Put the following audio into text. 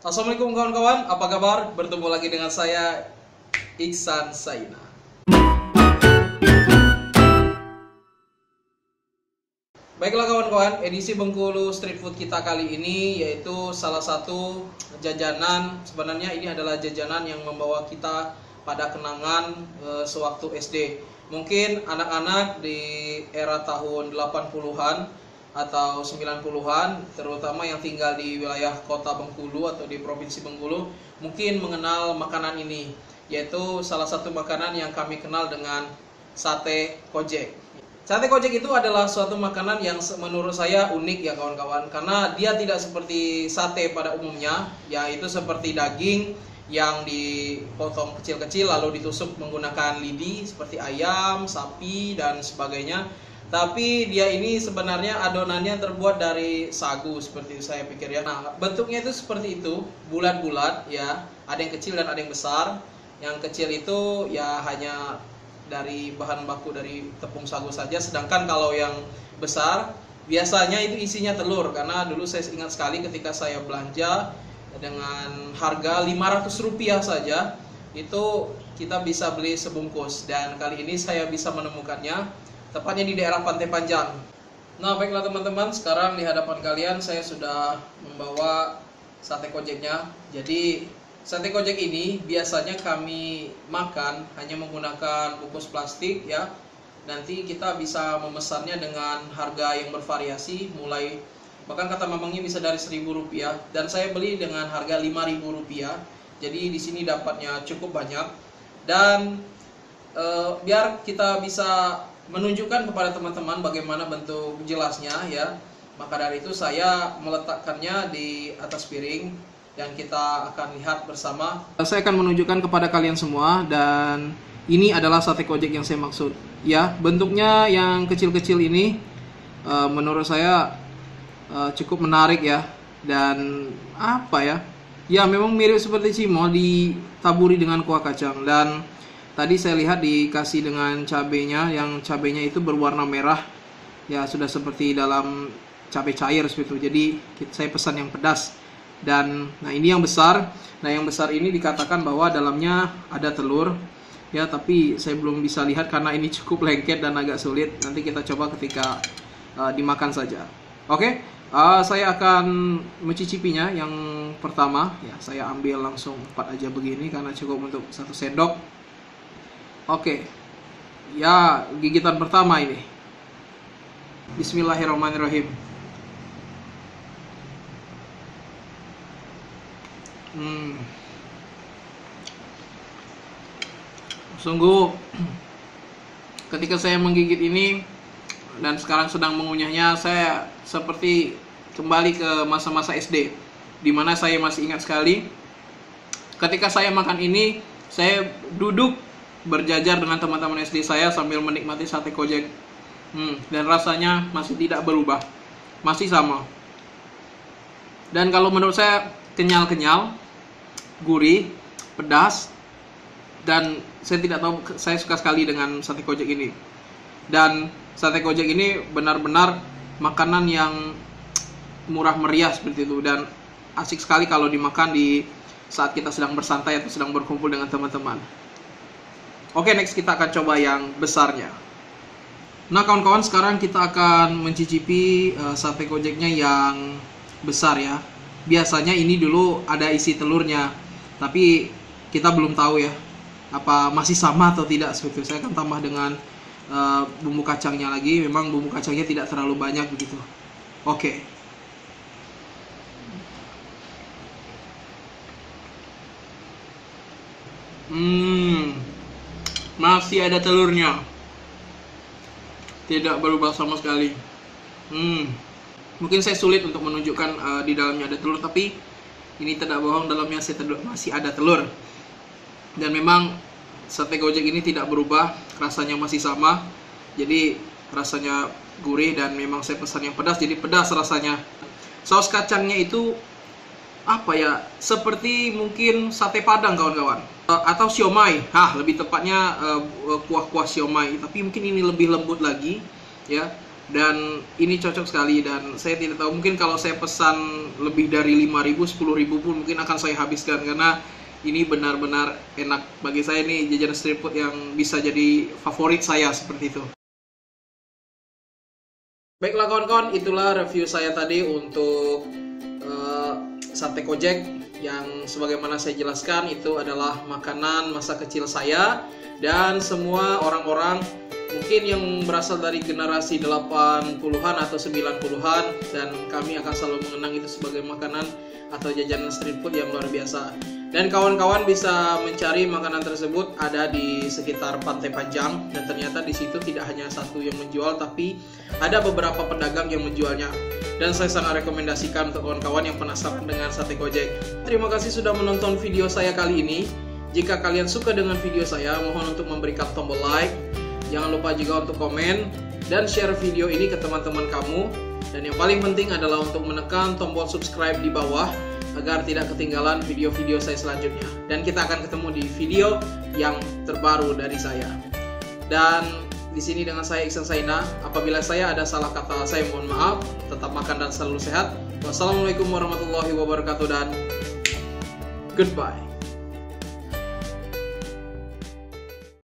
Assalamualaikum kawan-kawan, apa kabar? Bertemu lagi dengan saya Iksan Saina. Baiklah kawan-kawan, edisi Bengkulu Street Food kita kali ini yaitu salah satu jajanan. Sebenarnya ini adalah jajanan yang membawa kita pada kenangan sewaktu SD. Mungkin anak-anak di era tahun 80-an atau 90-an, terutama yang tinggal di wilayah kota Bengkulu atau di provinsi Bengkulu, mungkin mengenal makanan ini, yaitu salah satu makanan yang kami kenal dengan sate kojek. Sate kojek itu adalah suatu makanan yang menurut saya unik ya kawan-kawan, karena dia tidak seperti sate pada umumnya, yaitu seperti daging yang dipotong kecil-kecil lalu ditusuk menggunakan lidi seperti ayam, sapi, dan sebagainya. Tapi dia ini sebenarnya adonannya terbuat dari sagu seperti itu saya pikir ya. Nah, bentuknya itu seperti itu, bulat-bulat ya. Ada yang kecil dan ada yang besar. Yang kecil itu ya hanya dari bahan baku dari tepung sagu saja. Sedangkan kalau yang besar biasanya itu isinya telur. Karena dulu saya ingat sekali ketika saya belanja dengan harga Rp500 saja, itu kita bisa beli sebungkus. Dan kali ini saya bisa menemukannya tepatnya di daerah Pantai Panjang. Nah, baiklah teman-teman, sekarang di hadapan kalian saya sudah membawa sate kojeknya. Jadi, sate kojek ini biasanya kami makan hanya menggunakan bungkus plastik ya. Nanti kita bisa memesannya dengan harga yang bervariasi, mulai bahkan kata mamangnya bisa dari Rp1.000 dan saya beli dengan harga Rp5.000. Jadi di sini dapatnya cukup banyak dan biar kita bisa menunjukkan kepada teman-teman bagaimana bentuk jelasnya ya. Maka dari itu saya meletakkannya di atas piring dan kita akan lihat bersama. Saya akan menunjukkan kepada kalian semua dan ini adalah sate kojek yang saya maksud. Ya, bentuknya yang kecil-kecil ini menurut saya cukup menarik ya. Dan apa ya? Ya, memang mirip seperti cimol ditaburi dengan kuah kacang dan tadi saya lihat dikasih dengan cabenya, yang cabenya itu berwarna merah. Ya, sudah seperti dalam cabai cair seperti itu. Jadi saya pesan yang pedas. Dan nah ini yang besar. Nah, yang besar ini dikatakan bahwa dalamnya ada telur. Ya, tapi saya belum bisa lihat karena ini cukup lengket dan agak sulit. Nanti kita coba ketika dimakan saja. Oke, saya akan mencicipinya. Yang pertama, ya saya ambil langsung 4 aja begini karena cukup untuk 1 sendok. Oke, ya gigitan pertama ini. Bismillahirrahmanirrahim. Sungguh, ketika saya menggigit ini dan sekarang sedang mengunyahnya, saya seperti kembali ke masa-masa SD, dimana saya masih ingat sekali. Ketika saya makan ini, saya duduk berjajar dengan teman-teman SD saya sambil menikmati sate kojek. Dan rasanya masih tidak berubah, masih sama. Dan kalau menurut saya kenyal-kenyal, gurih, pedas, dan saya tidak tahu, saya suka sekali dengan sate kojek ini. Dan sate kojek ini benar-benar makanan yang murah meriah seperti itu dan asik sekali kalau dimakan di saat kita sedang bersantai atau sedang berkumpul dengan teman-teman. Oke, next kita akan coba yang besarnya. Nah kawan-kawan, sekarang kita akan mencicipi sate kojeknya yang besar ya. Biasanya ini dulu ada isi telurnya, tapi kita belum tahu ya apa masih sama atau tidak seperti itu. Saya akan tambah dengan bumbu kacangnya lagi. Memang bumbu kacangnya tidak terlalu banyak begitu. Oke. Masih ada telurnya, tidak berubah sama sekali. Mungkin saya sulit untuk menunjukkan di dalamnya ada telur, tapi ini tidak bohong, dalamnya masih ada telur. Dan memang sate kojek ini tidak berubah, rasanya masih sama. Jadi rasanya gurih dan memang saya pesan yang pedas, jadi pedas rasanya. Saus kacangnya itu apa ya, seperti mungkin sate padang kawan-kawan, atau siomay. Lebih tepatnya kuah-kuah siomay, tapi mungkin ini lebih lembut lagi ya. dan ini cocok sekali. Dan saya tidak tahu, mungkin kalau saya pesan lebih dari 5.000, 10.000 pun mungkin akan saya habiskan, karena ini benar-benar enak. Bagi saya ini jajanan street food yang bisa jadi favorit saya seperti itu. Baiklah kawan-kawan, itulah review saya tadi untuk sate kojek, yang sebagaimana saya jelaskan itu adalah makanan masa kecil saya dan semua orang-orang mungkin yang berasal dari generasi 80-an atau 90-an, dan kami akan selalu mengenang itu sebagai makanan atau jajanan street food yang luar biasa. Dan kawan-kawan bisa mencari makanan tersebut ada di sekitar Pantai Panjang, dan ternyata di situ tidak hanya satu yang menjual, tapi ada beberapa pedagang yang menjualnya. Dan saya sangat rekomendasikan untuk kawan-kawan yang penasaran dengan sate kojek. Terima kasih sudah menonton video saya kali ini. Jika kalian suka dengan video saya, mohon untuk memberikan tombol like. Jangan lupa juga untuk komen dan share video ini ke teman-teman kamu. Dan yang paling penting adalah untuk menekan tombol subscribe di bawah agar tidak ketinggalan video-video saya selanjutnya. Dan kita akan ketemu di video yang terbaru dari saya. Dan di sini dengan saya Iksan Saina. Apabila saya ada salah kata, saya mohon maaf. Tetap makan dan selalu sehat. Wassalamualaikum warahmatullahi wabarakatuh dan goodbye.